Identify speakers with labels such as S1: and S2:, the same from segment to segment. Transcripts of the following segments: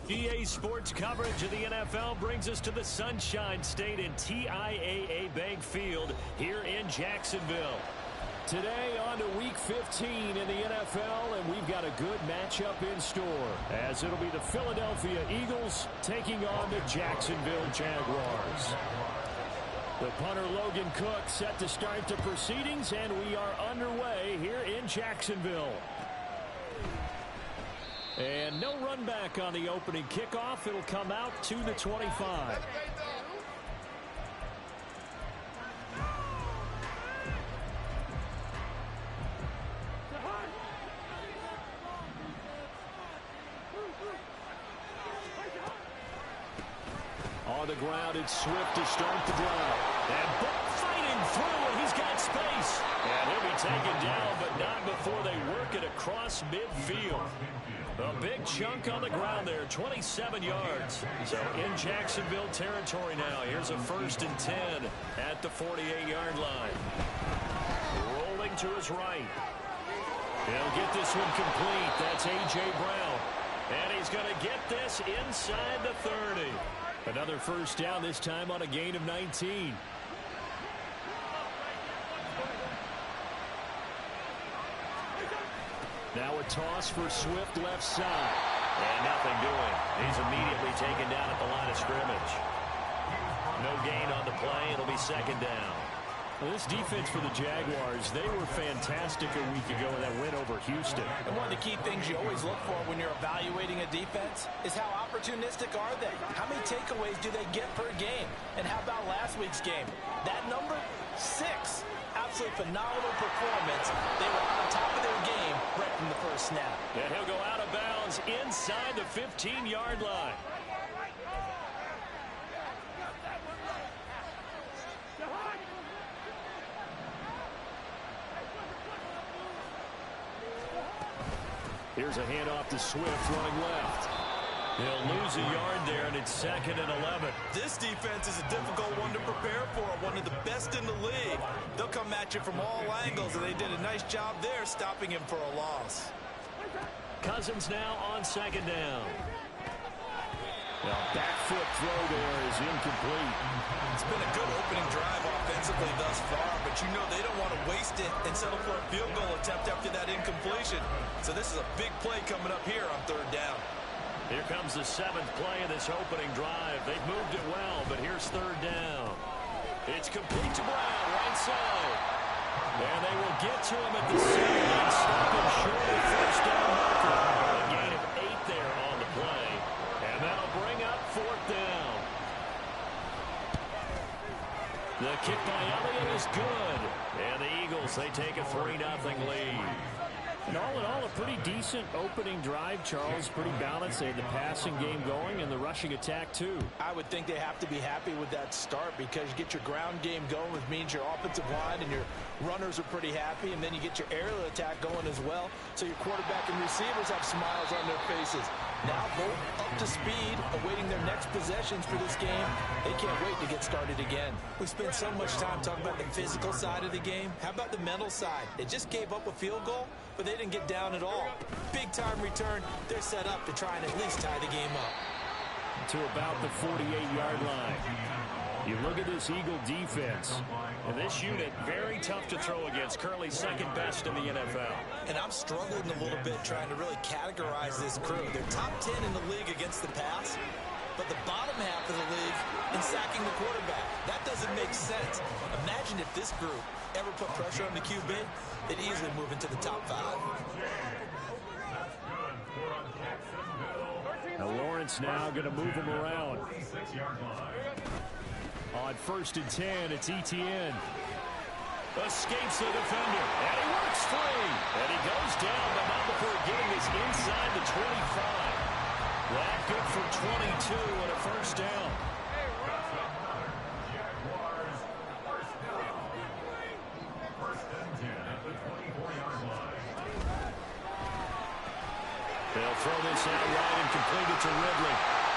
S1: EA Sports coverage of the NFL brings us to the Sunshine State and TIAA Bank Field here in Jacksonville. Today on to Week 15 in the NFL, and we've got a good matchup in store, as it'll be the Philadelphia Eagles taking on the Jacksonville Jaguars. The punter Logan Cook set to start the proceedings, and we are underway here in Jacksonville. And no run back on the opening kickoff. It'll come out to the 25. On the ground, it's Swift to start the drive. And Buck fighting through, and he's got space. And he'll be taken down, but not before they work it across midfield. A big chunk on the ground there, 27 yards. So in Jacksonville territory now. Here's a 1st and 10 at the 48-yard line. Rolling to his right. He'll get this one complete. That's A.J. Brown. And he's going to get this inside the 30. Another 1st down, this time on a gain of 19. Now a toss for Swift left side. And nothing doing. He's immediately taken down at the line of scrimmage. No gain on the play. It'll be 2nd down. Well, this defense for the Jaguars, they were fantastic a week ago in that win over Houston.
S2: And one of the key things you always look for when you're evaluating a defense is how opportunistic are they? How many takeaways do they get per game? And how about last week's game? That number, 6. Absolutely phenomenal performance. They were on top of their game right from the first snap.
S1: And he'll go out of bounds inside the 15-yard line. Here's a handoff to Swift running left. They'll lose a yard there, and it's 2nd and 11.
S3: This defense is a difficult one to prepare for, one of the best in the league. They'll come at you from all angles, and they did a nice job there stopping him for a loss.
S1: Cousins now on 2nd down. Well, back foot throw there is incomplete.
S3: It's been a good opening drive offensively thus far, but you know they don't want to waste it and settle for a field goal attempt after that incompletion. So this is a big play coming up here on 3rd down.
S1: Here comes the 7th play of this opening drive. They've moved it well, but here's 3rd down. It's complete to Brown, right side. And they will get to him at the 7 and stop him short of the 1st down marker. A gain of 8 there on the play. And that'll bring up 4th down. The kick by Elliott is good. And the Eagles, they take a 3-0 lead. And all in all, a pretty decent opening drive, Charles. Pretty balanced. They had the passing game going and the rushing attack, too.
S2: I would think they have to be happy with that start because you get your ground game going, which means your offensive line and your runners are pretty happy, and then you get your aerial attack going as well, so your quarterback and receivers have smiles on their faces. Now both up to speed, awaiting their next possessions for this game. They can't wait to get started again. We spent so much time talking about the physical side of the game. How about the mental side? They just gave up a field goal, but they didn't get down at all. Big-time return. They're set up to try and at least tie the game up.
S1: To about the 48-yard line. You look at this Eagle defense. And this unit, very tough to throw against. Currently 2nd best in the NFL.
S3: And I'm struggling a little bit trying to really categorize this crew. They're top 10 in the league against the pass, but the bottom half of the league in sacking the quarterback. That doesn't make sense. Imagine if this group ever put pressure on the QB, they'd easily move into the top 5.
S1: Now Lawrence now going to move him around. On 1st and 10, it's Etienne. Escapes the defender, and he works free. And he goes down, but not before getting this inside the 25. That good for 22 and a 1st down. They'll throw this out wide and complete it to Ridley.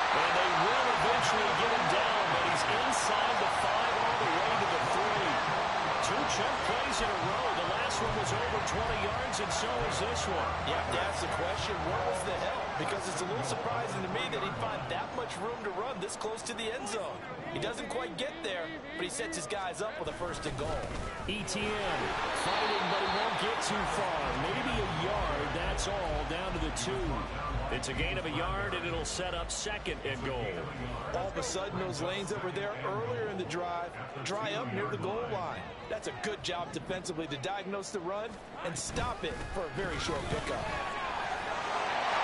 S1: And they will eventually get him down, but he's inside the 5 all the way to the 3. 2 chunk plays in a row. The last one was over 20 yards, and so is this one.
S2: You have to ask the question, what was the help? Because it's a little surprising to me that he'd find that much room to run this close to the end zone. He doesn't quite get there, but he sets his guys up with a 1st and goal.
S1: ETN fighting, but he won't get too far. Maybe a yard, that's all, down to the 2. It's a gain of a yard, and it'll set up 2nd and goal.
S2: All of a sudden, those lanes that were there earlier in the drive dry up near the goal line. That's a good job defensively to diagnose the run and stop it for a very short pickup.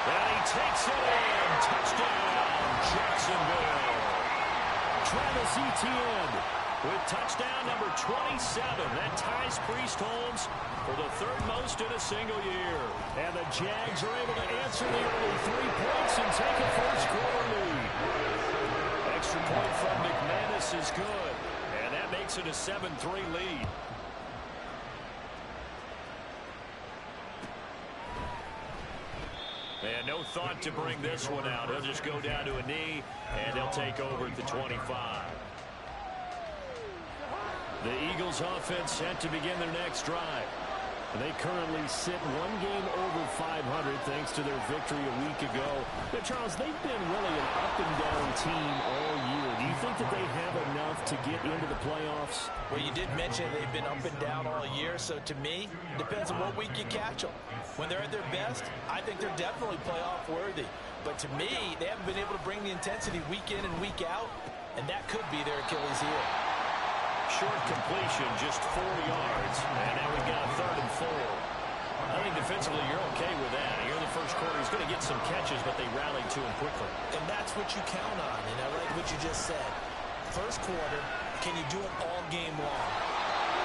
S1: And he takes it in. Touchdown, Jacksonville. Travis Etienne with touchdown number 27. That ties Priest Holmes for the 3rd most in a single year. And the Jags are able to answer the early 3 points and take a first-quarter lead. Extra point from McManus is good. And that makes it a 7-3 lead. And no thought to bring this one out. He'll just go down to a knee, and they'll take over at the 25. The Eagles offense set to begin their next drive. They currently sit 1 game over 500 thanks to their victory a week ago. But Charles, they've been really an up-and-down team all year. Do you think that they have enough to get into the playoffs?
S2: Well, you did mention they've been up and down all year, so to me, it depends on what week you catch them. When they're at their best, I think they're definitely playoff worthy. But to me, they haven't been able to bring the intensity week in and week out, and that could be their Achilles heel.
S1: Short completion, just 4 yards. And now we've got a 3rd and 4. I think defensively you're okay with that. Here in the first quarter, he's going to get some catches, but they rallied to him quickly.
S2: And that's what you count on, and I like what you just said. First quarter, can you do it all game long?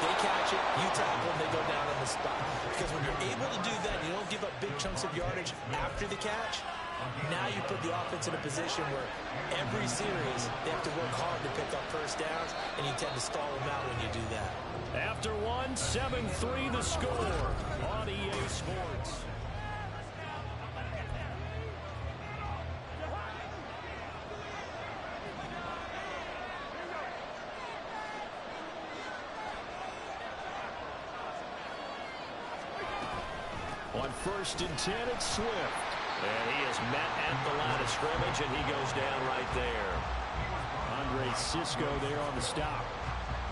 S2: They catch it, you tackle them, they go down on the spot. Because when you're able to do that, you don't give up big chunks of yardage after the catch. Now you put the offense in a position where every series they have to work hard to pick up first downs, and you tend to stall them out when you do that.
S1: After 1, 7-3 the score on EA Sports. On 1st and 10, it's Swift. And he is met at the line of scrimmage, and he goes down right there. Andre Cisco there on the stop.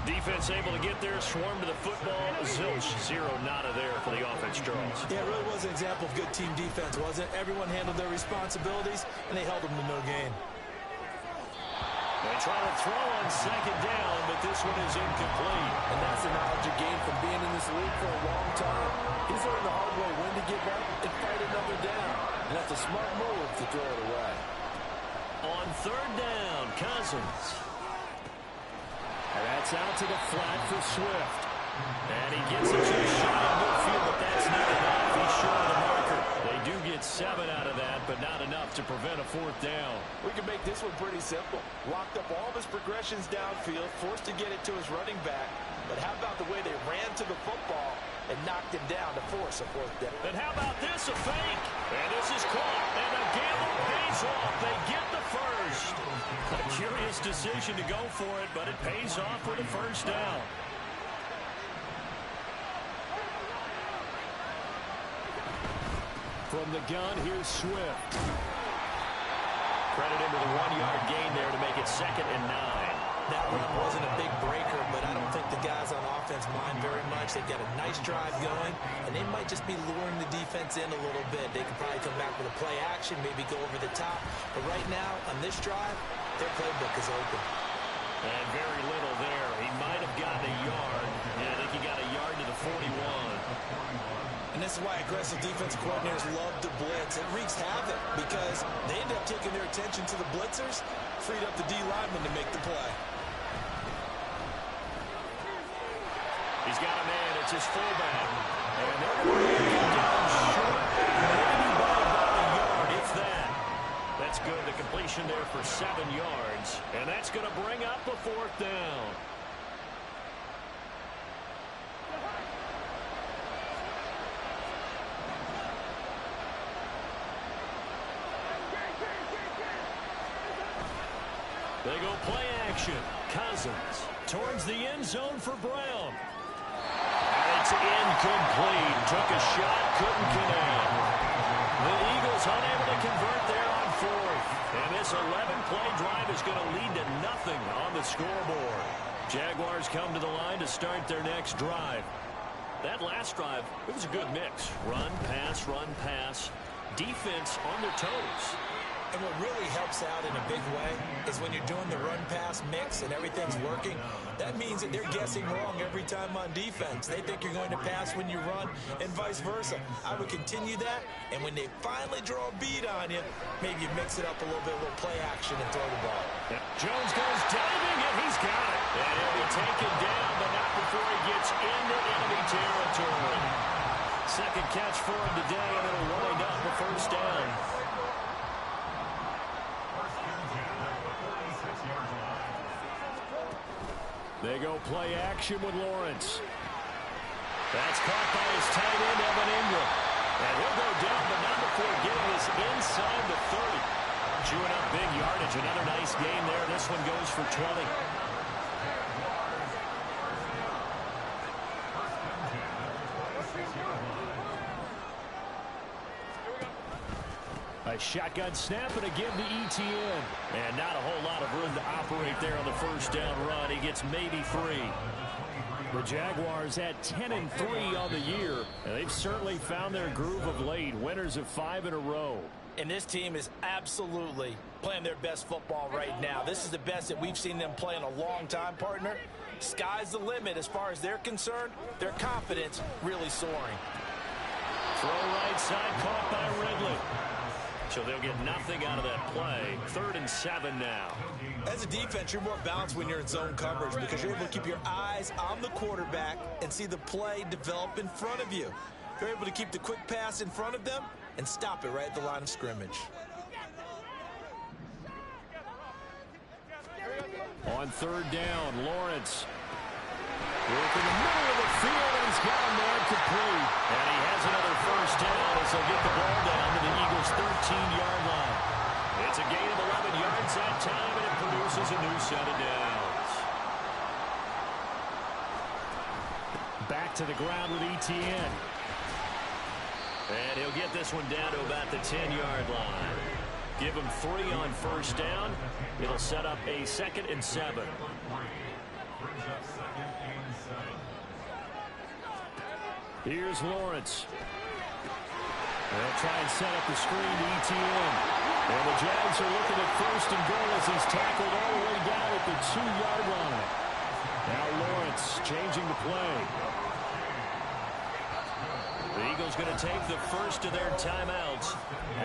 S1: Defense able to get there, swarm to the football. Zilch, 0 nada there for the offense, Charles.
S2: Yeah, it really was an example of good team defense, wasn't it? Everyone handled their responsibilities, and they held them to no gain.
S1: They try to throw on 2nd down, but this one is incomplete.
S2: And that's the knowledge you gain from being in this league for a long time. He's learned the hard way when to give up and fight another down. And that's a smart move to throw it away.
S1: On 3rd down, Cousins. And that's out to the flat for Swift. And he gets it to the shot in midfield, but that's not enough. He's short of the marker. They do get 7 out of that, but not enough to prevent a 4th down.
S2: We can make this one pretty simple. Locked up all of his progressions downfield, forced to get it to his running back. But how about the way they ran to the football and knocked him down to force a 4th down?
S1: And how about this, a fake? And this is caught, and the gamble pays off. They get the first. A curious decision to go for it, but it pays off with a 1st down. From the gun, here's Swift. Credit him with a 1-yard gain there to make it 2nd and 9.
S2: That run wasn't a big breaker, but I don't think the guys on offense mind very much. They've got a nice drive going, and they might just be luring the defense in a little bit. They could probably come back with a play action, maybe go over the top. But right now, on this drive, their playbook is open.
S1: And very little there. He might have gotten a yard. Yeah, I think he got a yard to the 41.
S2: And this is why aggressive defensive coordinators love to blitz. It wreaks havoc because they end up taking their attention to the blitzers, freed up the D lineman to make the play.
S1: He's got a man. It's his fullback. And they're going to bring him down short. Maybe by about a yard, if that. That's good. The completion there for 7 yards. And that's going to bring up a 4th down. They go play action. Cousins towards the end zone for Brown. It's incomplete. Took a shot, couldn't connect. The Eagles unable to convert there on fourth. And this 11-play drive is going to lead to nothing on the scoreboard. Jaguars come to the line to start their next drive. That last drive, it was a good mix. Run, pass, defense on their toes.
S3: And what really helps out in a big way is when you're doing the run-pass mix and everything's working, that means that they're guessing wrong every time on defense. They think you're going to pass when you run and vice versa. I would continue that, and when they finally draw a beat on you, maybe you mix it up a little bit, a little play action and throw the ball.
S1: Yep. Jones goes diving, and he's got it. And he'll be taken down, but not before he gets into enemy territory. Second catch for him today, and it'll wind up the first down. They go play action with Lawrence. That's caught by his tight end, Evan Ingram. And he'll go down, but not before getting this inside the 30. Chewing up big yardage. Another nice game there. This one goes for 20. A shotgun snap and a give to ETN. And not a whole lot of room to operate there on the first down run. He gets maybe 3. The Jaguars at 10-3 on the year. And they've certainly found their groove of late. Winners of 5 in a row.
S2: And this team is absolutely playing their best football right now. This is the best that we've seen them play in a long time, partner. Sky's the limit as far as they're concerned. Their confidence really soaring.
S1: Throw right side, caught by Ridley. So they'll get nothing out of that play. 3rd and 7 now.
S3: As a defense, you're more balanced when you're in zone coverage because you're able to keep your eyes on the quarterback and see the play develop in front of you. You're able to keep the quick pass in front of them and stop it right at the line of scrimmage.
S1: On 3rd down, Lawrence. Working the middle of the field, and he's got him there complete. And he has another first down as they'll get the ball down to the Eagles' 13-yard line. It's a gain of 11 yards that time, and it produces a new set of downs. Back to the ground with ETN. And he'll get this one down to about the 10-yard line. Give him 3 on first down. It'll set up a 2nd and 7. Here's Lawrence. They'll try and set up the screen to ETN. And the Jags are looking at 1st and goal as he's tackled all the way down at the 2-yard line. Now Lawrence changing the play. The Eagles going to take the first of their timeouts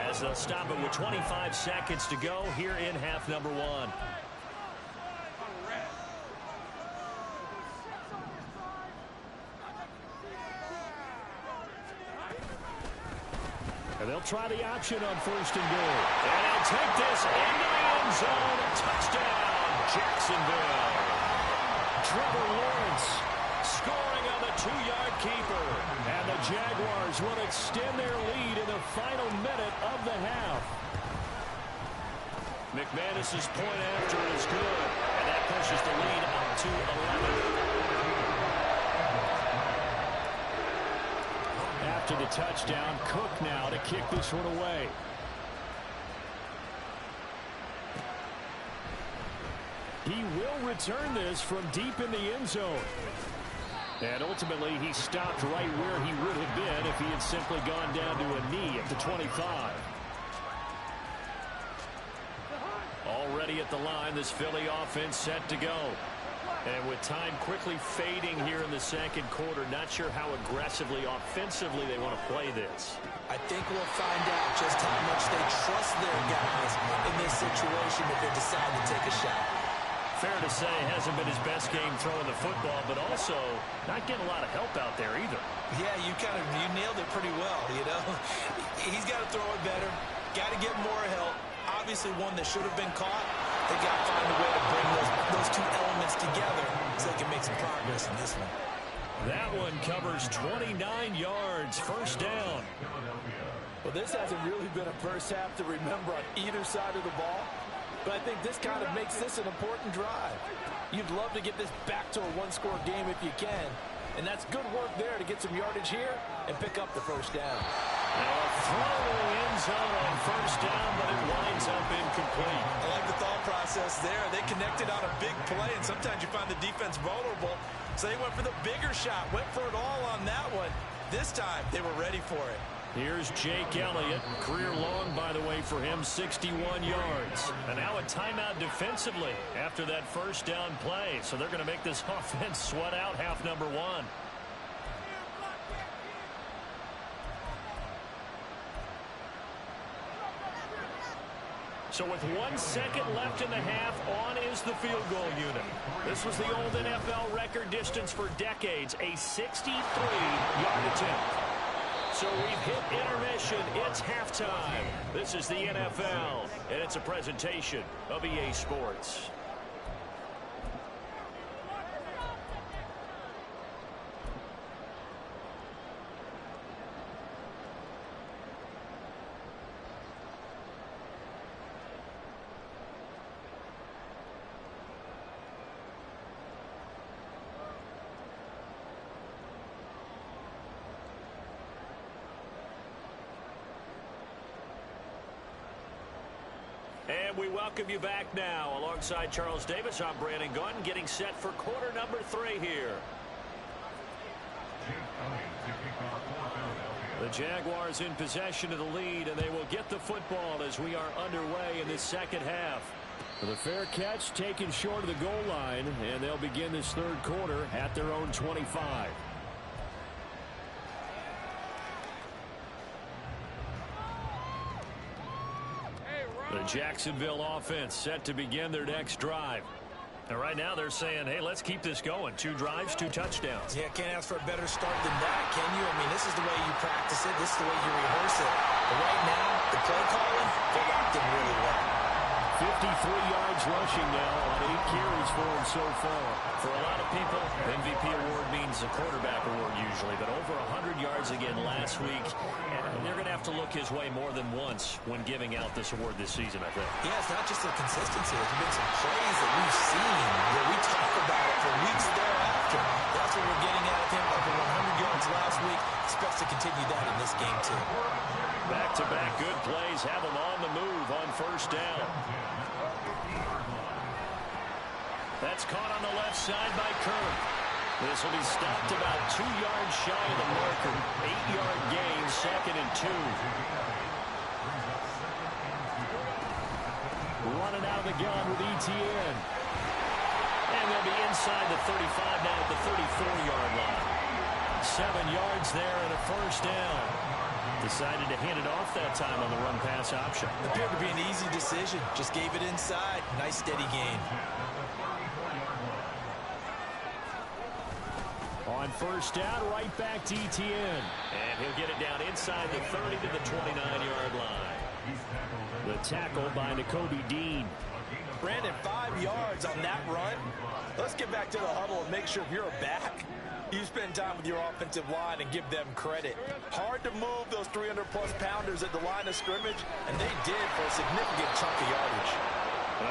S1: as they'll stop it with 25 seconds to go here in half number 1. And they'll try the option on 1st and goal. And they'll take this into the end zone. Touchdown, Jacksonville. Trevor Lawrence scoring on the 2-yard keeper. And the Jaguars will extend their lead in the final minute of the half. McManus's point after is good. And that pushes the lead up to 11. After the touchdown, Cook now to kick this one away. He will return this from deep in the end zone. And ultimately, he stopped right where he would have been if he had simply gone down to a knee at the 25. Already at the line, this Philly offense set to go. And with time quickly fading here in the second quarter, not sure how aggressively, offensively they want to play this.
S3: I think we'll find out just how much they trust their guys in this situation if they decide to take a shot.
S1: Fair to say, hasn't been his best game throwing the football, but also not getting a lot of help out there either.
S3: Yeah, you nailed it pretty well, you know. He's got to throw it better, got to get more help. Obviously one that should have been caught. They got to find a way to bring those two elements together so they can make some progress in this one.
S1: That one covers 29 yards, first down.
S2: Well, this hasn't really been a first half to remember on either side of the ball, but I think this kind of makes this an important drive. You'd love to get this back to a one-score game if you can, And that's good work there to get some yardage here and pick up the first down.
S1: Now a throw in the end zone on first down, but it winds up incomplete.
S3: I like the thought process there. They connected on a big play, and sometimes you find the defense vulnerable. So they went for the bigger shot, went for it all on that one. This time, they were ready for it.
S1: Here's Jake Elliott. Career long, by the way, for him, 61 yards. And now a timeout defensively after that first down play. So they're going to make this offense sweat out half number one. So with 1 second left in the half, on is the field goal unit. This was the old NFL record distance for decades, a 63-yard attempt. So we've hit intermission. It's halftime. This is the NFL, and it's a presentation of EA Sports. And we welcome you back now. Alongside Charles Davis, I'm Brandon Gunn, getting set for quarter number 3 here. The Jaguars in possession of the lead, and they will get the football as we are underway in this second half. The fair catch taken short of the goal line, and they'll begin this third quarter at their own 25. The Jacksonville offense set to begin their next drive. And right now they're saying, hey, let's keep this going. 2 drives, 2 touchdowns.
S2: Yeah, can't ask for a better start than that, can you? I mean, this is the way you practice it. This is the way you rehearse it. But right now, the play calling, they're locked in really well.
S1: 53 yards rushing now on 8 carries for him so far. For a lot of people, MVP award means a quarterback award usually, but over 100 yards again last week. And they're going to have to look his way more than once when giving out this award this season, I think.
S3: Yeah, it's not just the consistency. There's been some plays that we've seen where we talk about it for weeks thereafter. That's what we're getting out of him. Over 100 yards last week. Expects to continue that in this game, too.
S1: Back-to-back good plays have him on the move on first down. That's caught on the left side by Kirk. This will be stopped about 2 yards shy of the marker. 8-yard gain, 2nd and 2. Running out of the gun with ETN. And they'll be inside the 35 now at the 34-yard line. 7 yards there and a first down. Decided to hand it off that time on the run-pass option.
S3: Appeared to be an easy decision. Just gave it inside. Nice, steady gain.
S1: On first down, right back to ETN. And he'll get it down inside the 30 to the 29-yard line. The tackle by Nakobe Dean.
S2: Brandon, 5 yards on that run. Let's get back to the huddle and make sure if you're a back, you spend time with your offensive line and give them credit. Hard to move those 300-plus pounders at the line of scrimmage, and they did for a significant chunk of yardage.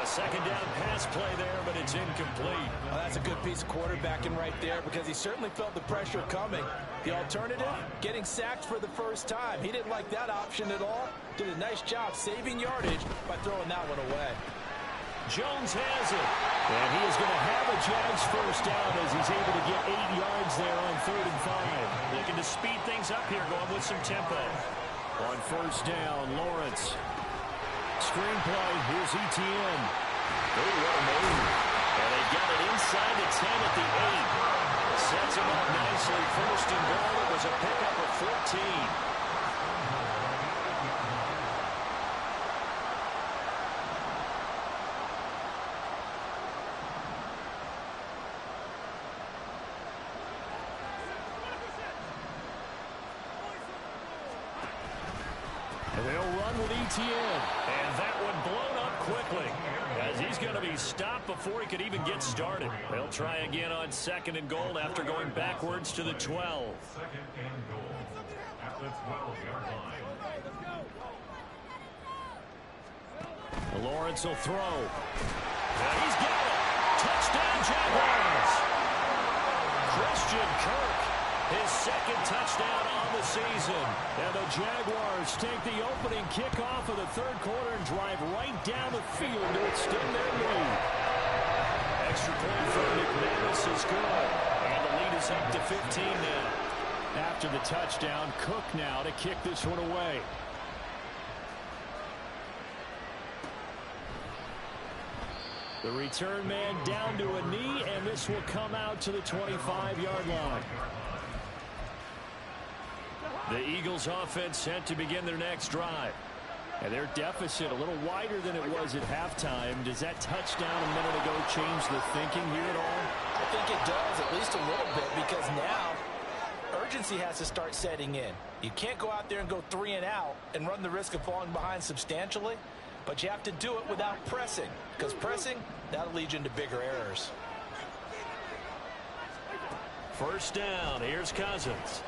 S1: A second down pass play there, but it's incomplete.
S2: Well, that's a good piece of quarterbacking right there because he certainly felt the pressure coming. The alternative, getting sacked for the first time. He didn't like that option at all. Did a nice job saving yardage by throwing that one away.
S1: Jones has it. And he is going to have a Jags first down as he's able to get 8 yards there on 3rd and 5. Looking to speed things up here, going with some tempo. On first down, Lawrence. Screenplay, here's ETN. Oh, what a move. And they got it inside the 10 at the 8. Sets him up nicely. First and goal. It was a pickup of 14. They'll run with ETN. And that one blown up quickly as he's going to be stopped before he could even get started. They'll try again on 2nd and goal after going backwards to the 12.
S4: 2nd and goal at the 12-yard line.
S1: Lawrence will throw. And he's got it. Touchdown, Jaguars. Christian Kirk His second touchdown on the season. And the Jaguars take the opening kickoff of the third quarter and drive right down the field to extend their lead. Extra point for McManus is good. And the lead is up to 15 now. After the touchdown, Cook now to kick this one away. The return man down to a knee, and this will come out to the 25-yard line. The Eagles offense set to begin their next drive. And their deficit a little wider than it was at halftime. Does that touchdown a minute ago change the thinking here at all?
S2: I think it does, at least a little bit, because now urgency has to start setting in. You can't go out there and go 3 and out and run the risk of falling behind substantially, but you have to do it without pressing, because pressing, that'll lead you into bigger errors.
S1: First down, here's Cousins.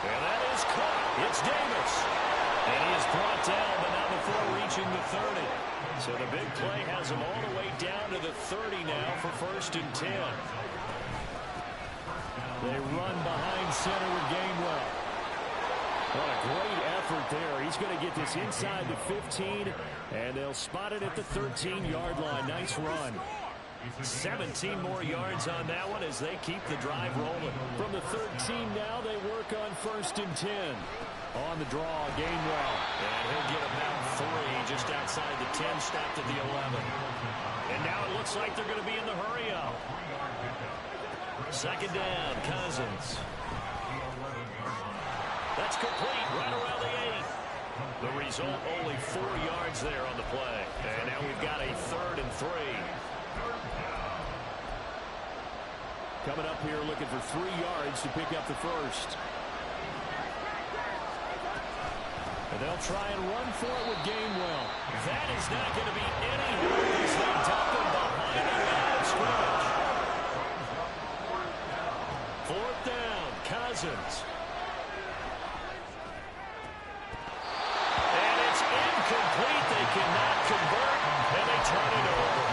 S1: And that is caught. It's Davis. And he is brought down, but not before reaching the 30. So the big play has him all the way down to the 30 now for 1st and 10. They run behind center with Gainwell. What a great effort there. He's going to get this inside the 15, and they'll spot it at the 13-yard line. Nice run. 17 more yards on that one as they keep the drive rolling. From the 13 now, they work on 1st and 10. On the draw, Gainwell. And he'll get about 3 just outside the 10, stopped at the 11. And now it looks like they're going to be in the hurry-up. 2nd down, Cousins. That's complete right around the 8. The result, only 4 yards there on the play. And now we've got a 3rd and 3. Coming up here looking for 3 yards to pick up the first. And they'll try and run for it with Gainwell. That is not going to be any help as they dump him behind the line of scrimmage. 4th down, Cousins. And it's incomplete. They cannot convert, and they turn it over.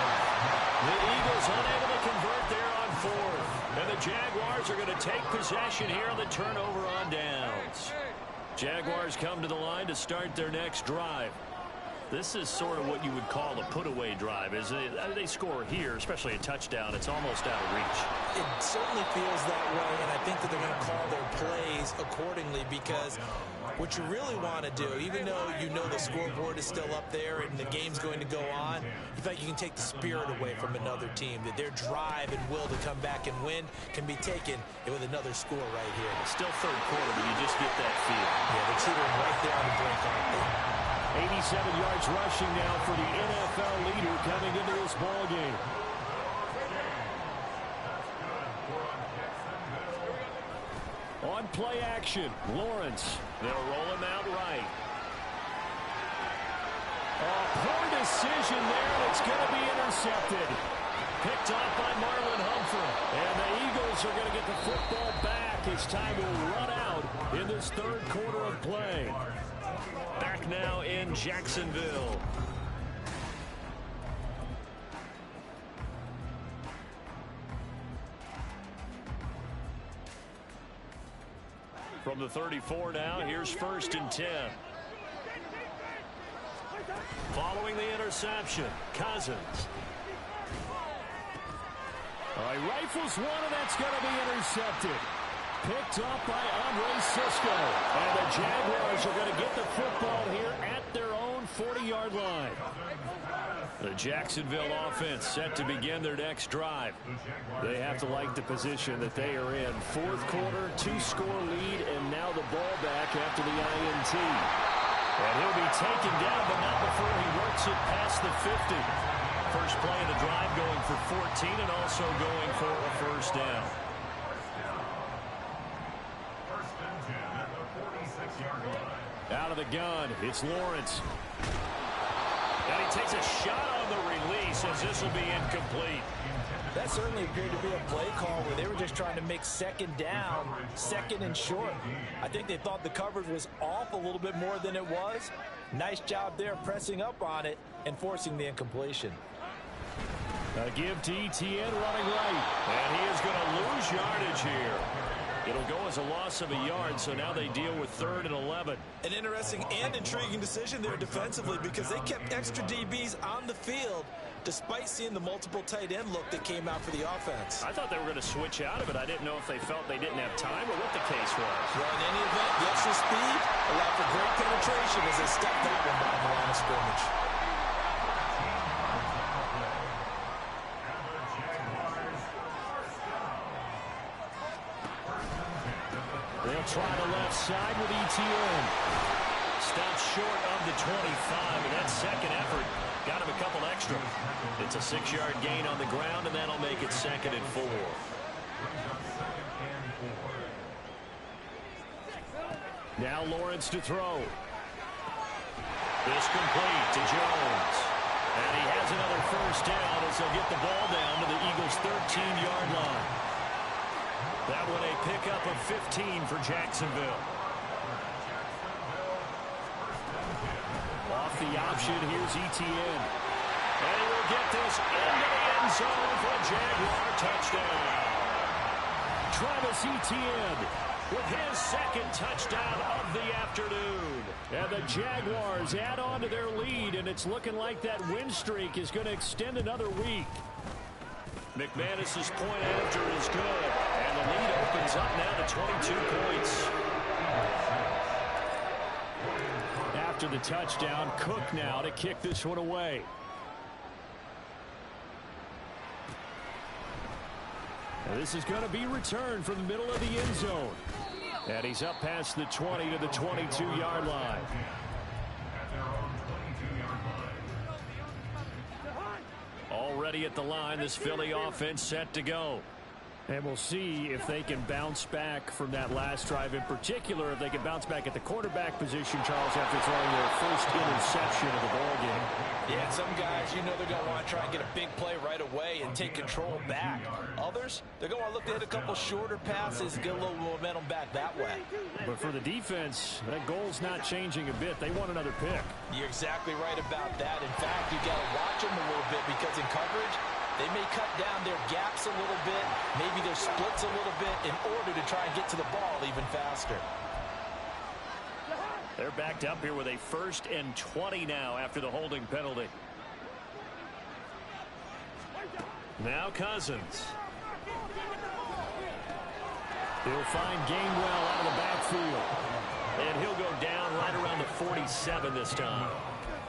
S1: The Eagles unable to convert there on 4th. And the Jaguars are going to take possession here on the turnover on downs. Jaguars come to the line to start their next drive. This is sort of what you would call a put-away drive. As they score here, especially a touchdown, it's almost out of reach.
S2: It certainly feels that way, and I think that they're going to call their plays accordingly, because what you really want to do, even though you know the scoreboard is still up there and the game's going to go on, you think you can take the spirit away from another team, that their drive and will to come back and win can be taken with another score right here.
S1: It's still 3rd quarter, but you just get that feel.
S2: Yeah, they're teetering right there on the brink, aren't they?
S1: 87 yards rushing now for the NFL leader coming into this ball game. On play action, Lawrence. They'll roll him out right. Poor decision there, and it's going to be intercepted. Picked off by Marlon Humphrey. And the Eagles are going to get the football back as time will run out in this 3rd quarter of play. Back now in Jacksonville. From the 34 now, here's 1st and 10. Following the interception, Cousins. He rifles one, and that's going to be intercepted. Picked up by Andre Cisco. And the Jaguars are going to get the football here at their own 40-yard line. The Jacksonville offense set to begin their next drive. They have to like the position that they are in. 4th quarter, 2-score lead, and now the ball back after the INT. And he'll be taken down, but not before he works it past the 50. First play of the drive going for 14 and also going for a 1st down.
S4: 1st and 10 at the 46-yard line.
S1: Out of the gun, it's Lawrence. And he takes a shot on the release as this will be incomplete.
S2: That certainly appeared to be a play call where they were just trying to make 2nd down, 2nd and short. I think they thought the coverage was off a little bit more than it was. Nice job there pressing up on it and forcing the incompletion.
S1: A give to ETN running right. And he is going to lose yardage here. It'll go as a loss of a yard, so now they deal with 3rd and 11.
S3: An interesting and intriguing decision there defensively because they kept extra DBs on the field despite seeing the multiple tight end look that came out for the offense.
S1: I thought they were going to switch out of it. I didn't know if they felt they didn't have time or what the case was.
S3: Well, in any event, the extra speed allowed for great penetration as they stepped that one by the line of scrimmage.
S1: They'll try the left side with ETN. Stopped short of the 25, and that second effort got him a couple extra. It's a 6-yard gain on the ground, and that'll make it 2nd and 4. Now Lawrence to throw. This complete to Jones. And he has another first down as they'll get the ball down to the Eagles' 13-yard line. That one a pickup of 15 for Jacksonville. Off the option, here's ETN. And he will get this into the end zone for a Jaguar touchdown. Travis Etienne with his 2nd touchdown of the afternoon. And the Jaguars add on to their lead, and it's looking like that win streak is going to extend another week. McManus's point after is good, and the lead opens up now to 22 points. After the touchdown, Cook now to kick this one away. Now this is going to be returned from the middle of the end zone. And he's up past the 20 to the 22-yard line. Already at the line, this Philly offense set to go. And we'll see if they can bounce back from that last drive. In particular, if they can bounce back at the quarterback position, Charles, after throwing their first interception of the ballgame.
S2: Yeah, some guys, you know they're going to want to try and get a big play right away and take control back. Others, they're going to look to hit a couple shorter passes, get a little momentum back that way.
S1: But for the defense, that goal's not changing a bit. They want another pick.
S2: You're exactly right about that. In fact, you got to watch them a little bit because in coverage, they may cut down their gaps a little bit, maybe their splits a little bit in order to try and get to the ball even faster.
S1: They're backed up here with a 1st and 20 now after the holding penalty. Now Cousins. He'll find Gainwell out of the backfield. And he'll go down right around the 47 this time.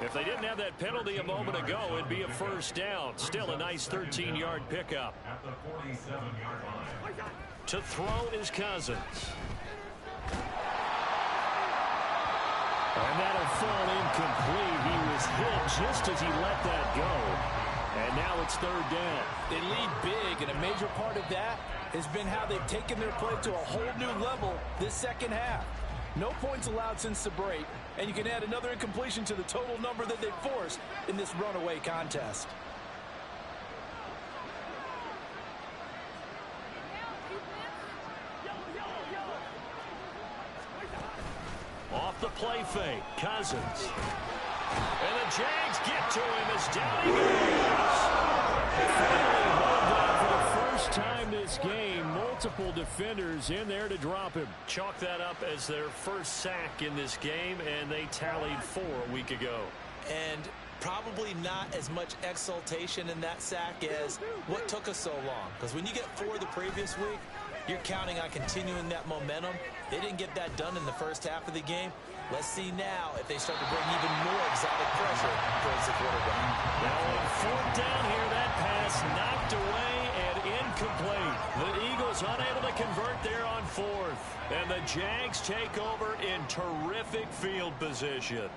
S1: If they didn't have that penalty a moment ago, it'd be a first down. Still a nice 13-yard pickup.
S4: At the 47-yard line.
S1: To throw is Cousins. And that'll fall incomplete. He was hit just as he let that go. And now it's 3rd down.
S2: They lead big, and a major part of that has been how they've taken their play to a whole new level this second half. No points allowed since the break, and you can add another incompletion to the total number that they forced in this runaway contest.
S1: Off the play fake, Cousins. And the Jags get to him as down he goes. Finally hauled down for the first time this game. Multiple defenders in there to drop him. Chalk that up as their first sack in this game, and they tallied 4 a week ago.
S3: And probably not as much exultation in that sack as what took us so long. Because when you get 4 the previous week, you're counting on continuing that momentum. They didn't get that done in the first half of the game. Let's see now if they start to bring even more exotic pressure towards the quarterback.
S1: Now on 4th down here, that pass knocked away and incomplete. The Eagles unable to convert there on 4th. And the Jags take over in terrific field position.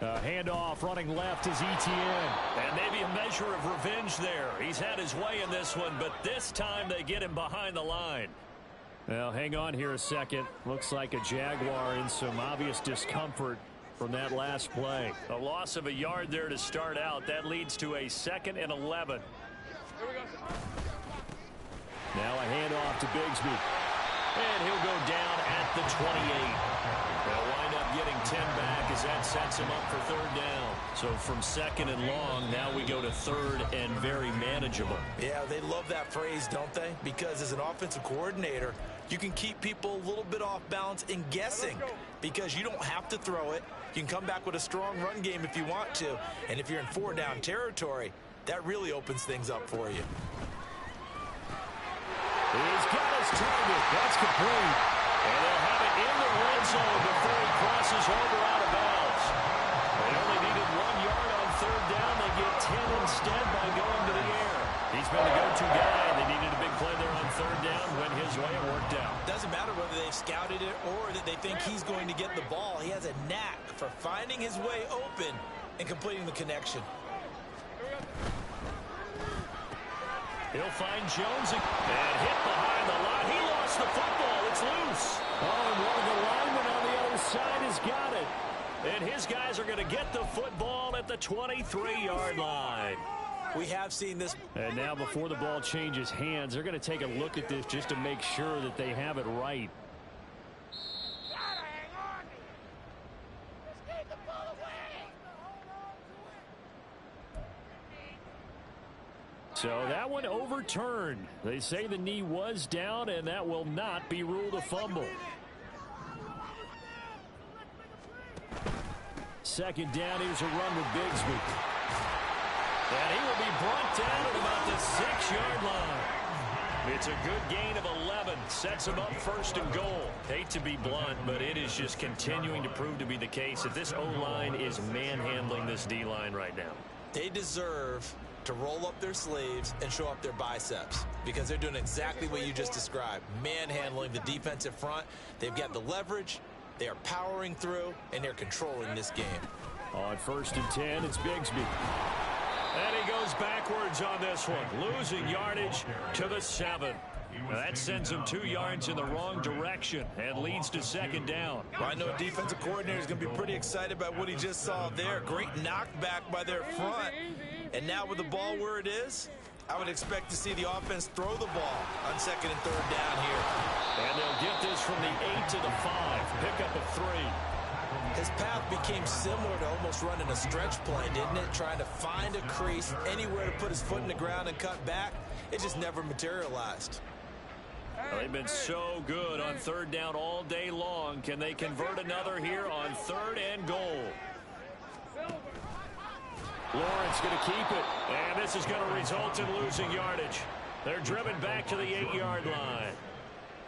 S1: Handoff running left is ETN. And maybe a measure of revenge there. He's had his way in this one, but this time they get him behind the line. Well, hang on here a second. Looks like a Jaguar in some obvious discomfort from that last play. A loss of a yard there to start out. That leads to a 2nd and 11. Now a handoff to Bigsby. And he'll go down at the 28. They'll wind up getting 10 back as that sets him up for third down. So from second and long, now we go to third and very manageable.
S2: Yeah, they love that phrase, don't they? Because as an offensive coordinator, you can keep people a little bit off balance and guessing because you don't have to throw it. You can come back with a strong run game if you want to. And if you're in four-down territory, that really opens things up for you.
S1: He's got his target. That's complete. And they'll have it in the red zone before he crosses over out of bounds. They only needed 1 yard on third down. They get 10 instead by going to the air. He's been the go-to guy. They needed a big play there on third down. Went his way. It worked out.
S2: Doesn't matter whether they've scouted it or that they think he's going to get the ball. He has a knack for finding his way open and completing the connection.
S1: He'll find Jones and hit behind the line. He lost the football. It's loose. Oh, and one of the linemen on the other side has got it. And his guys are going to get the football at the 23-yard line.
S2: We have seen this.
S1: And now before the ball changes hands, they're going to take a look at this just to make sure that they have it right. So that one overturned. They say the knee was down, and that will not be ruled a fumble. Second down, here's a run with Bigsby. And he will be brought down at about the 6-yard line. It's a good gain of 11. Sets him up first and goal. Hate to be blunt, but it is just continuing to prove to be the case that this O-line is manhandling this D-line right now.
S2: They deserve to roll up their sleeves and show up their biceps because they're doing exactly what you just described, manhandling the defensive front. They've got the leverage, they are powering through, and they're controlling this game.
S1: On first and 10, it's Bigsby. And he goes backwards on this one, losing yardage to the 7. Now that sends him 2 yards in the wrong direction and leads to second down.
S2: Well, I know a defensive coordinator is going to be pretty excited about what he just saw there. Great knockback by their front. And now with the ball where it is, I would expect to see the offense throw the ball on second and third down here.
S1: And they'll get this from the 8 to the 5. Pickup of 3.
S2: His path became similar to almost running a stretch play, didn't it? Trying to find a crease, anywhere to put his foot in the ground and cut back. It just never materialized.
S1: Well, they've been so good on third down all day long. Can they convert another here on third and goal? Lawrence going to keep it, and this is going to result in losing yardage. They're driven back to the 8-yard line.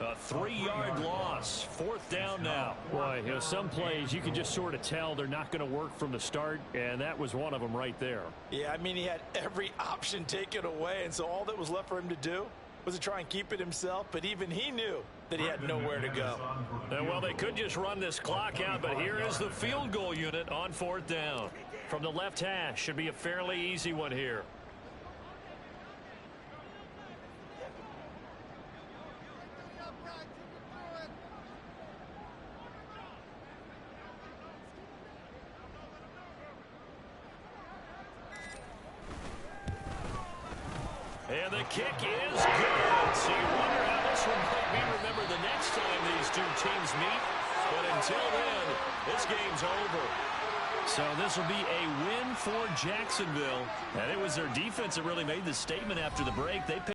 S1: A 3-yard loss. Fourth down now. Boy, you know, some plays you can just sort of tell they're not going to work from the start, and that was one of them right there.
S2: Yeah, I mean, he had every option taken away, and so all that was left for him to do was to try and keep it himself, but even he knew that he had nowhere to go.
S1: Well, they could just run this clock out, but here is the field goal unit on fourth down. From the left hash, should be a fairly easy one here. And the kick is good. So you wonder how this one might be remembered the next time these two teams meet. But until then, this game's over. So this will be a win for Jacksonville. And it was their defense that really made the statement after the break. They